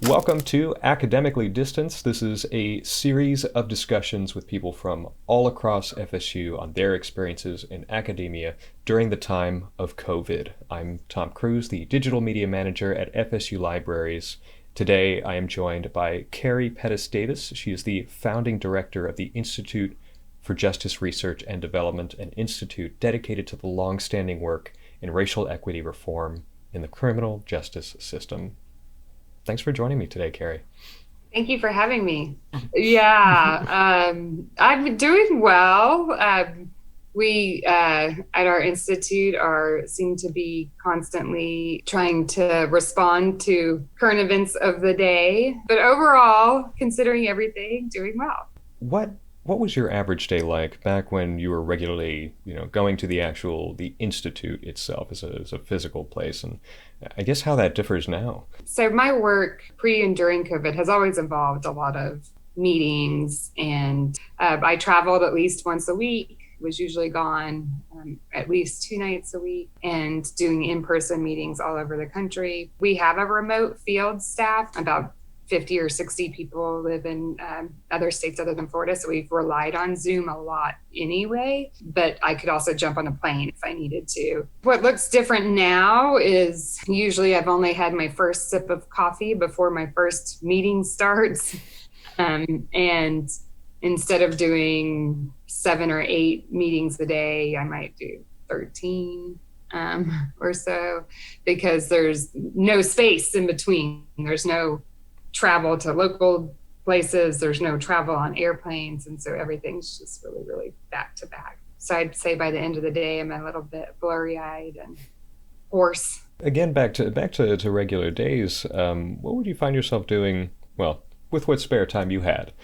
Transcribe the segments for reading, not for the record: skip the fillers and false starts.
Welcome to Academically Distanced. This is a series of discussions with people from all across FSU on their experiences in academia during the time of COVID. I'm Tom Cruz, the Digital Media Manager at FSU Libraries. Today I am joined by Carrie Pettus-Davis. She is the founding director of the Institute for Justice Research and Development, an institute dedicated to the long-standing work in racial equity reform in the criminal justice system. Thanks for joining me today, Carrie. Thank you for having me. Yeah, I've been doing well. We at our institute seem to be constantly trying to respond to current events of the day, but overall, considering everything, doing well. What was your average day like back when you were regularly, going to the institute itself as a physical place, and I guess how that differs now? So my work pre and during COVID has always involved a lot of meetings, and I traveled at least once a week, was usually gone at least 2 nights a week, and doing in-person meetings all over the country. We have a remote field staff. About 50 or 60 people live in other states other than Florida, so we've relied on Zoom a lot anyway, but I could also jump on a plane if I needed to. What looks different now is usually I've only had my first sip of coffee before my first meeting starts. And instead of doing 7 or 8 meetings a day, I might do 13 or so, because there's no space in between. There's no travel to local places, there's no travel on airplanes, and so everything's just really, really back to back. So I'd say by the end of the day, I'm a little bit blurry-eyed and hoarse. Again, back to regular days. What would you find yourself doing? Well, with what spare time you had,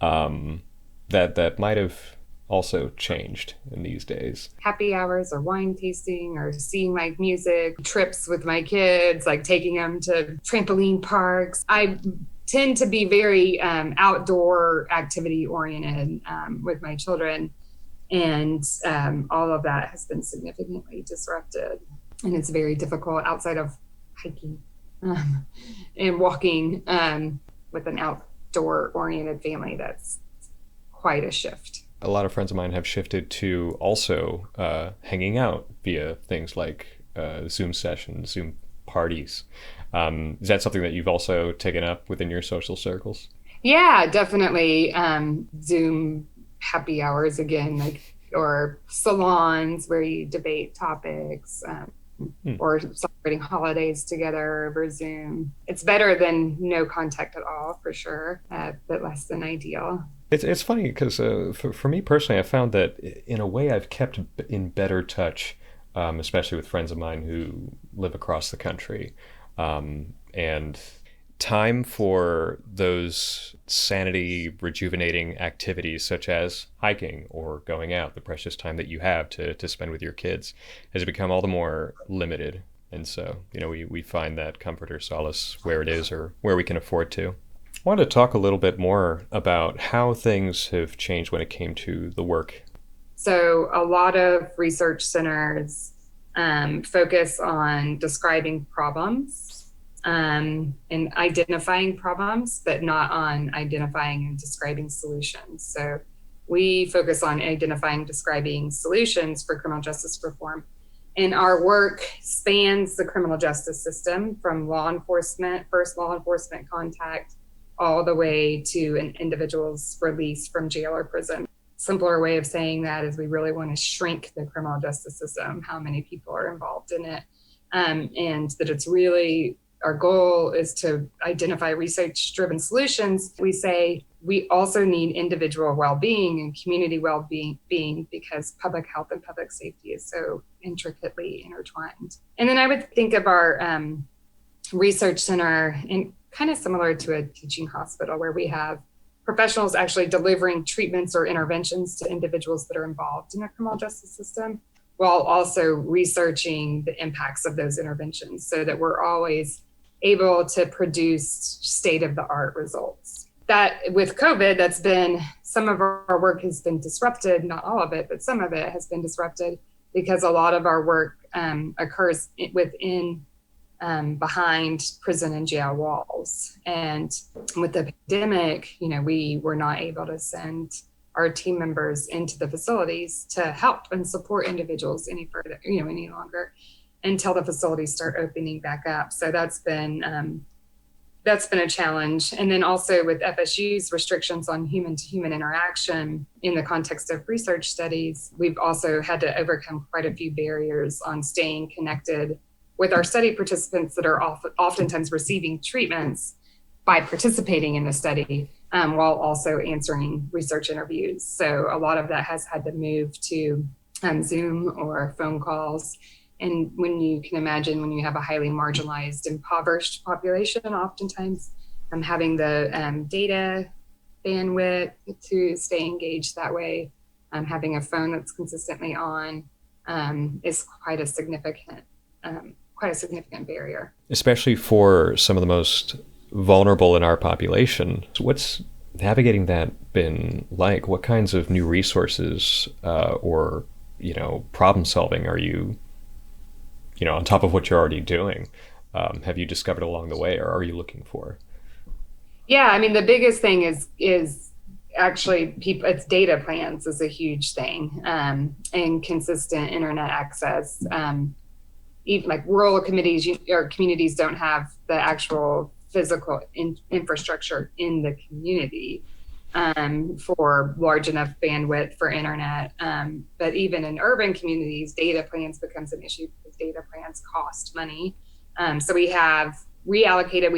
that might have also changed in these days. Happy hours or wine tasting or seeing like music, trips with my kids, like taking them to trampoline parks. I tend to be very outdoor activity oriented with my children. And all of that has been significantly disrupted. And it's very difficult outside of hiking and walking with an outdoor oriented family. That's quite a shift. A lot of friends of mine have shifted to also hanging out via things like Zoom sessions, Zoom parties. Is that something that you've also taken up within your social circles? Yeah, definitely. Zoom happy hours again, or salons where you debate topics, or celebrating holidays together over Zoom. It's better than no contact at all, for sure, but less than ideal. It's funny because for me personally, I found that in a way I've kept in better touch, especially with friends of mine who live across the country. And time for those sanity rejuvenating activities such as hiking or going out, the precious time that you have to spend with your kids, has become all the more limited. And so, we find that comfort or solace where it is or where we can afford to. I wanted to talk a little bit more about how things have changed when it came to the work. So a lot of research centers focus on describing problems and identifying problems, but not on identifying and describing solutions. So we focus on identifying, describing solutions for criminal justice reform. And our work spans the criminal justice system from first law enforcement contact, all the way to an individual's release from jail or prison. Simpler way of saying that is we really want to shrink the criminal justice system, how many people are involved in it, and that it's really, our goal is to identify research-driven solutions. We say we also need individual well-being and community well-being because public health and public safety is so intricately intertwined. And then I would think of our research center in kind of similar to a teaching hospital, where we have professionals actually delivering treatments or interventions to individuals that are involved in the criminal justice system, while also researching the impacts of those interventions so that we're always able to produce state-of-the-art results. That with COVID, that's been, some of our work has been disrupted, not all of it, but some of it has been disrupted because a lot of our work occurs within behind prison and jail walls. And with the pandemic, we were not able to send our team members into the facilities to help and support individuals any further, any longer until the facilities start opening back up. So that's been a challenge. And then also with FSU's restrictions on human-to-human interaction in the context of research studies, we've also had to overcome quite a few barriers on staying connected with our study participants that are oftentimes receiving treatments by participating in the study, while also answering research interviews. So a lot of that has had to move to Zoom or phone calls. And when you can imagine, when you have a highly marginalized, impoverished population, oftentimes having the data bandwidth to stay engaged that way, having a phone that's consistently on, is quite a significant barrier. Especially for some of the most vulnerable in our population. So what's navigating that been like? What kinds of new resources or problem solving are you on top of what you're already doing, have you discovered along the way, or are you looking for? Yeah, I mean, the biggest thing is actually it's data plans is a huge thing, and consistent internet access. Even like rural communities don't have the actual physical infrastructure in the community for large enough bandwidth for internet. But even in urban communities, data plans becomes an issue because data plans cost money. So we have reallocated,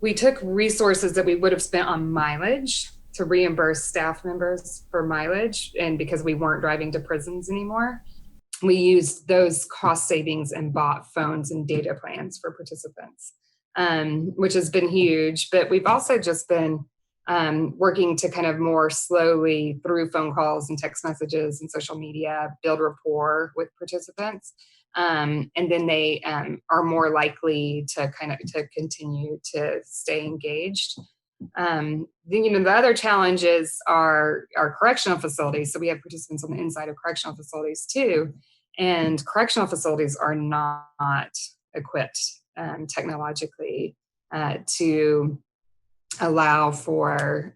we took resources that we would have spent on mileage to reimburse staff members for mileage. And because we weren't driving to prisons anymore, we used those cost savings and bought phones and data plans for participants, which has been huge. But we've also just been working to kind of more slowly through phone calls and text messages and social media, build rapport with participants. And then they are more likely to continue to stay engaged. The other challenges are correctional facilities. So we have participants on the inside of correctional facilities too. And correctional facilities are not equipped technologically to allow for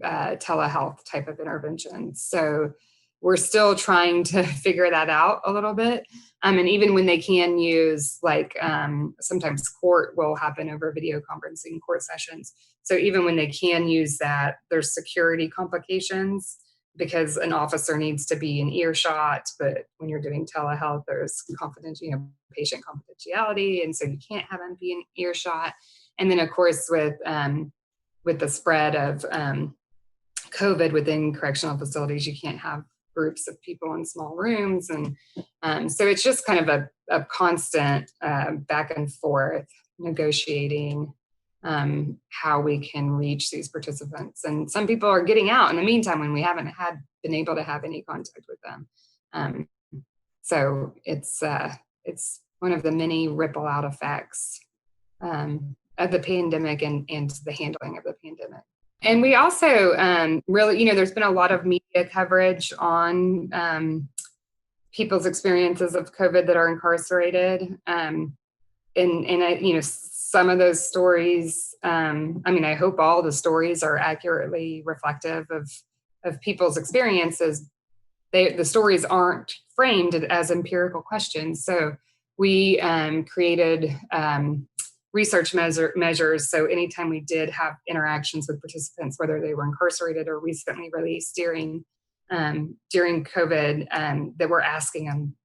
telehealth type of interventions. So we're still trying to figure that out a little bit. And even when they can use, sometimes court will happen over video conferencing, court sessions. So even when they can use that, there's security complications because an officer needs to be in earshot. But when you're doing telehealth, there's patient confidentiality. And so you can't have them be in earshot. And then, of course, with the spread of COVID within correctional facilities, you can't have groups of people in small rooms. And so it's just kind of a constant back and forth negotiating how we can reach these participants. And some people are getting out in the meantime when we haven't been able to have any contact with them. So it's one of the many ripple out effects of the pandemic and the handling of the pandemic. And we also really, there's been a lot of media coverage on people's experiences of COVID that are incarcerated. And some of those stories, I hope all the stories are accurately reflective of people's experiences. The stories aren't framed as empirical questions. So we created research measures. So anytime we did have interactions with participants, whether they were incarcerated or recently released during COVID, that we're asking them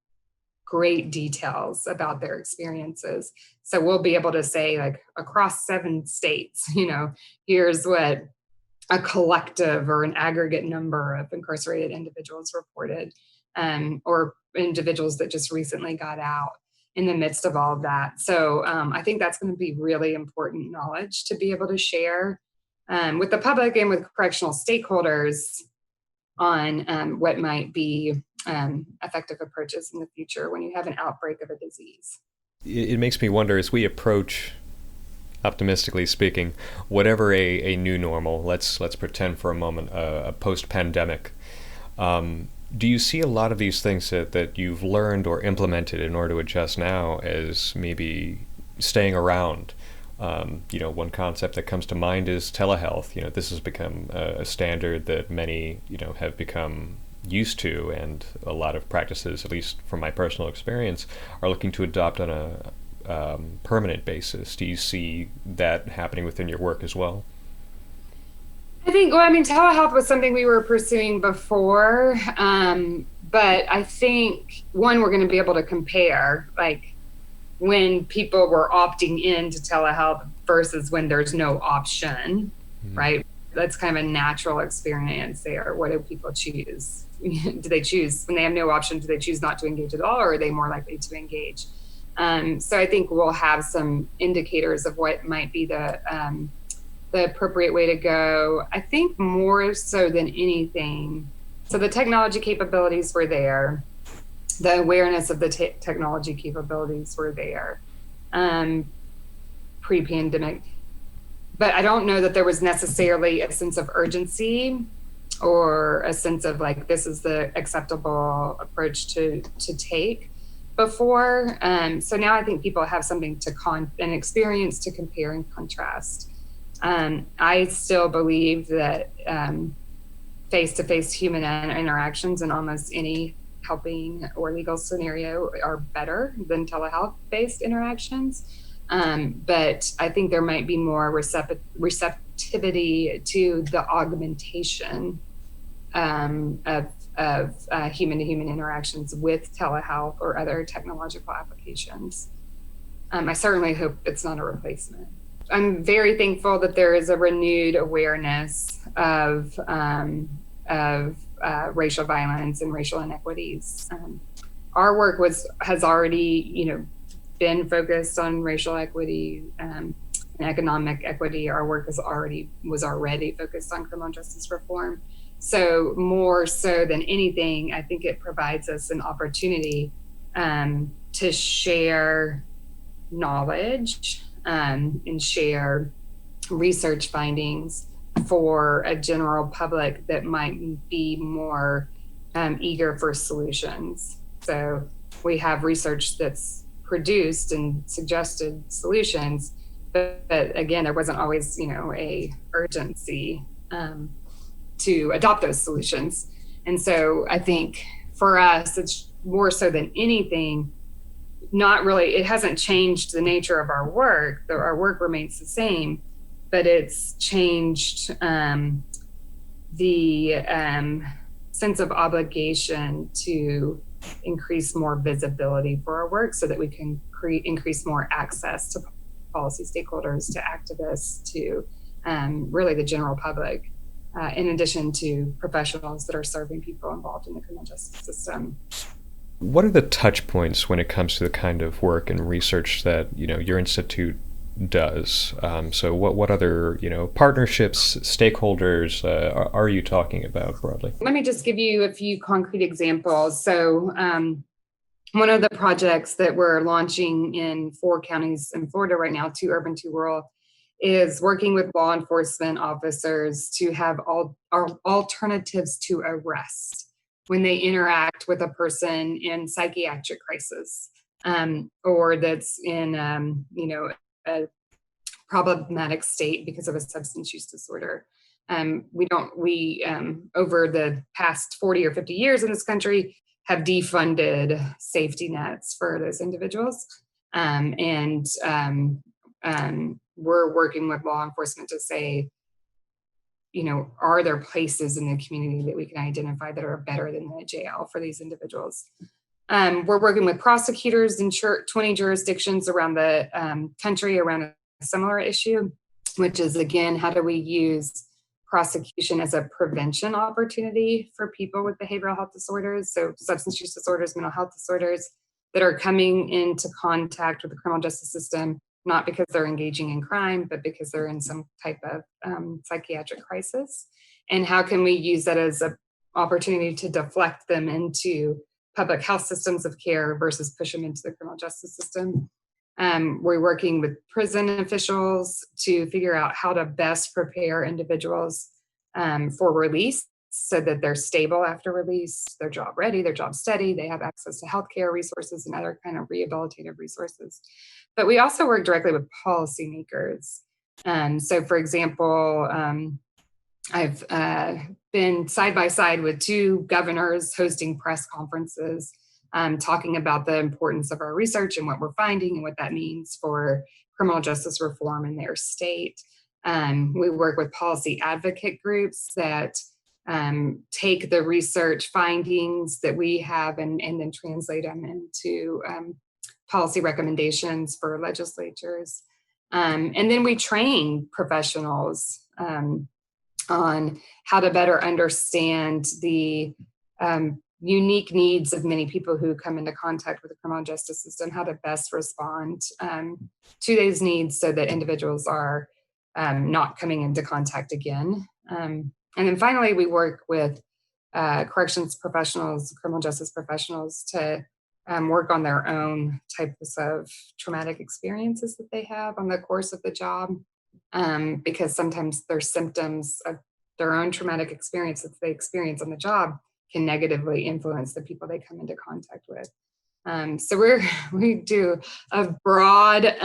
great details about their experiences. So we'll be able to say, across 7 states, here's what a collective or an aggregate number of incarcerated individuals reported, or individuals that just recently got out in the midst of all of that. So I think that's going to be really important knowledge to be able to share with the public and with correctional stakeholders on what might be effective approaches in the future when you have an outbreak of a disease. It makes me wonder, as we approach, optimistically speaking, whatever a new normal, let's pretend for a moment, a post-pandemic, Do you see a lot of these things that you've learned or implemented in order to adjust now as maybe staying around? One concept that comes to mind is telehealth. This has become a standard that many, have become used to, and a lot of practices, at least from my personal experience, are looking to adopt on a permanent basis. Do you see that happening within your work as well? Telehealth was something we were pursuing before. But I think, one, we're going to be able to compare, like, when people were opting into telehealth versus when there's no option, Mm-hmm. right? That's kind of a natural experience there. What do people choose? Do they choose when they have no option? Do they choose not to engage at all, or are they more likely to engage? So I think we'll have some indicators of what might be the appropriate way to go. I think more so than anything, so the technology capabilities were there. The awareness of the technology capabilities were there pre-pandemic. But I don't know that there was necessarily a sense of urgency or a sense of like, this is the acceptable approach to take before. So now I think people have something an experience to compare and contrast. I still believe that face-to-face human interactions in almost any helping or legal scenario are better than telehealth-based interactions. But I think there might be more receptivity to the augmentation of human-to-human interactions with telehealth or other technological applications. I certainly hope it's not a replacement. I'm very thankful that there is a renewed awareness of racial violence and racial inequities. Our work has already, been focused on racial equity and economic equity. Our work was already focused on criminal justice reform. So more so than anything, I think it provides us an opportunity to share knowledge and share research findings for a general public that might be more eager for solutions. So we have research that's produced and suggested solutions, but again, there wasn't always, a urgency to adopt those solutions. And so I think for us, it's more so than anything, not really, it hasn't changed the nature of our work. Our work remains the same, but it's changed the sense of obligation to increase more visibility for our work so that we can increase more access to policy stakeholders, to activists, to really the general public, in addition to professionals that are serving people involved in the criminal justice system. What are the touch points when it comes to the kind of work and research that your institute does? So what other partnerships, stakeholders are you talking about broadly? Let me just give you a few concrete examples. So one of the projects that we're launching in 4 counties in Florida right now, 2 urban, 2 rural, is working with law enforcement officers to have alternatives to arrest when they interact with a person in psychiatric crisis, or that's in, a problematic state because of a substance use disorder. We over the past 40 or 50 years in this country have defunded safety nets for those individuals. We're working with law enforcement to say, are there places in the community that we can identify that are better than the jail for these individuals? We're working with prosecutors in 20 jurisdictions around the country around a similar issue, which is, again, how do we use prosecution as a prevention opportunity for people with behavioral health disorders, so substance use disorders, mental health disorders, that are coming into contact with the criminal justice system, not because they're engaging in crime, but because they're in some type of psychiatric crisis. And how can we use that as an opportunity to deflect them into public health systems of care versus push them into the criminal justice system? We're working with prison officials to figure out how to best prepare individuals for release so that they're stable after release, they're job ready, they're job steady, they have access to healthcare resources and other kind of rehabilitative resources. But we also work directly with policymakers. So, for example, I've been side by side with two governors hosting press conferences, talking about the importance of our research and what we're finding and what that means for criminal justice reform in their state. We work with policy advocate groups that take the research findings that we have and then translate them into policy recommendations for legislatures. And then we train professionals on how to better understand the unique needs of many people who come into contact with the criminal justice system, how to best respond to those needs so that individuals are not coming into contact again. And then finally, we work with corrections professionals, criminal justice professionals to work on their own types of traumatic experiences that they have on the course of the job. Because sometimes their symptoms of their own traumatic experiences that they experience on the job can negatively influence the people they come into contact with. So we do a broad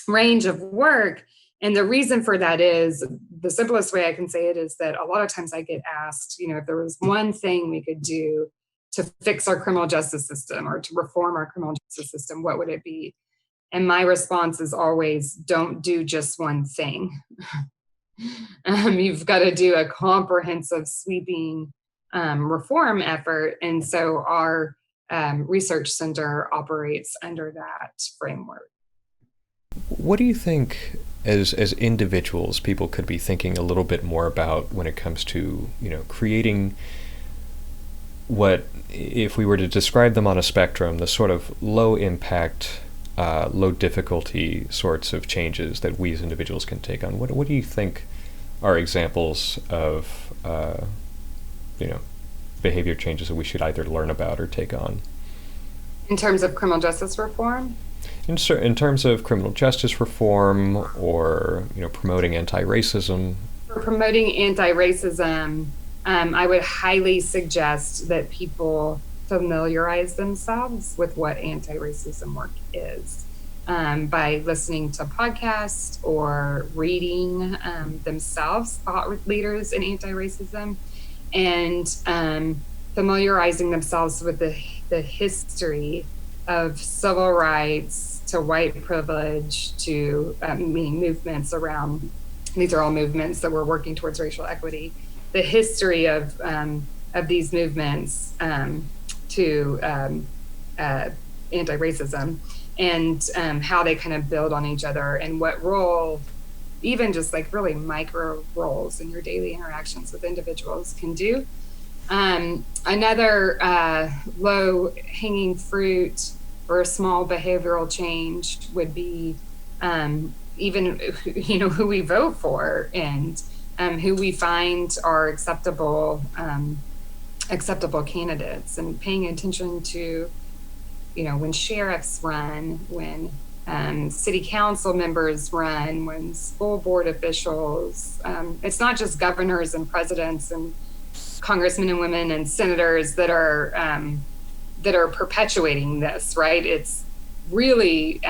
range of work. And the reason for that is, the simplest way I can say it is that a lot of times I get asked, if there was one thing we could do to fix our criminal justice system or to reform our criminal justice system, what would it be? And my response is always, don't do just one thing. You've got to do a comprehensive, sweeping reform effort. And so our research center operates under that framework. What do you think, as individuals, people could be thinking a little bit more about when it comes to, creating what, if we were to describe them on a spectrum, the sort of low impact, low difficulty sorts of changes that we as individuals can take on? What do you think are examples of, behavior changes that we should either learn about or take on? In terms of criminal justice reform? In terms of criminal justice reform or, promoting anti-racism? For promoting anti-racism, I would highly suggest that people familiarize themselves with what anti-racism work is by listening to podcasts or reading themselves, thought leaders in anti-racism, and familiarizing themselves with the history of civil rights to white privilege to movements around, these are all movements that we're working towards racial equity, the history of these movements to anti-racism, and how they kind of build on each other, and what role, even just like really micro roles in your daily interactions with individuals can do. Another low-hanging fruit or a small behavioral change would be even who we vote for and who we find are acceptable candidates, and paying attention to when sheriffs run, when city council members run, when school board officials. It's not just governors and presidents and congressmen and women and senators that are perpetuating this, right? It's really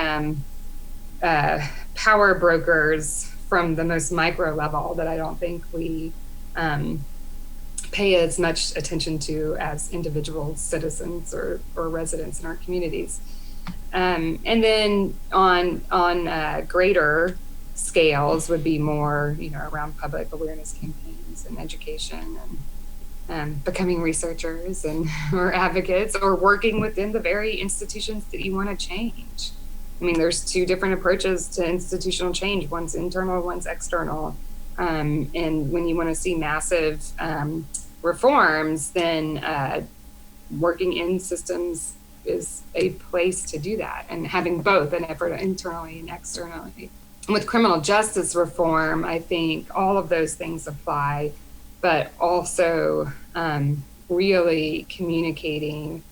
power brokers from the most micro level that I don't think we pay as much attention to as individual citizens or residents in our communities. And then on greater scales would be more, around public awareness campaigns and education and becoming researchers or advocates, or working within the very institutions that you want to change. I mean, there's two different approaches to institutional change. One's internal, one's external. And when you want to see massive reforms, then working in systems is a place to do that, and having both an effort internally and externally. With criminal justice reform, I think all of those things apply, but also really communicating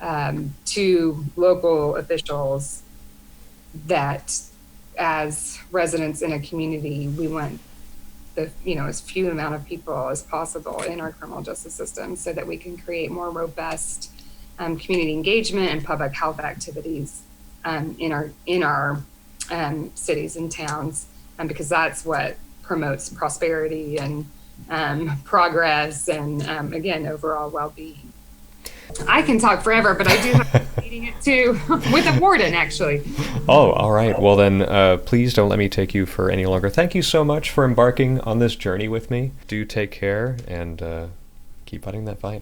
to local officials that as residents in a community, we want the as few amount of people as possible in our criminal justice system, so that we can create more robust community engagement and public health activities in our cities and towns, because that's what promotes prosperity and progress and again, overall well-being. I can talk forever, but I do have to be meeting it too with a warden, actually. Oh, all right. Well, then, please don't let me take you for any longer. Thank you so much for embarking on this journey with me. Do take care and keep fighting that fight.